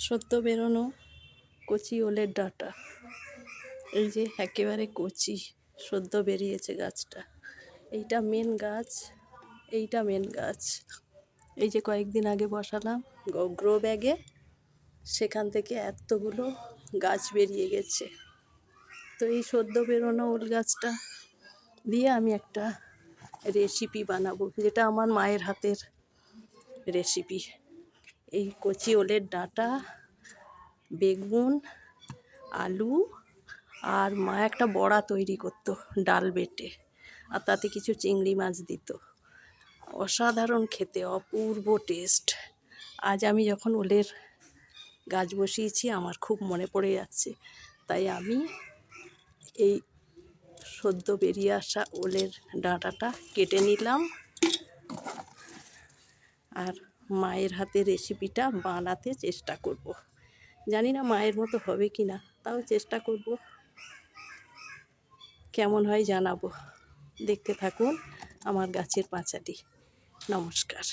সদ্য বেরোনো কচি ওলের ডাঁটা, এই যে একেবারে কচি সদ্য বেরিয়েছে গাছটা। এইটা মেন গাছ, এইটা মেন গাছ। এই যে কয়েকদিন আগে বসালাম গ্রো ব্যাগে, সেখান থেকে এতগুলো গাছ বেরিয়ে গেছে। তো এই সদ্য বেরোনো ওল গাছটা দিয়ে আমি একটা রেসিপি বানাবো, যেটা আমার মায়ের হাতের রেসিপি। এই কচি ওলের ডাঁটা, বেগুন, আলু আর মা একটা বড়া তৈরি করতো ডাল বেটে, আর তাতে কিছু চিংড়ি মাছ দিত। অসাধারণ খেতে, অপূর্ব টেস্ট। আজ আমি যখন ওলের গাছ বসিয়েছি আমার খুব মনে পড়ে যাচ্ছে, তাই আমি এই সদ্য বেরিয়ে আসা ওলের ডাঁটাটা কেটে নিলাম আর মায়ের হাতে রেসিপিটা বানাতে চেষ্টা করব। জানি না মায়ের মতো হবে কি না, তাও চেষ্টা করব। কেমন হয় জানাবো। দেখতে থাকুন আমার গাছের পাঁচালি। নমস্কার।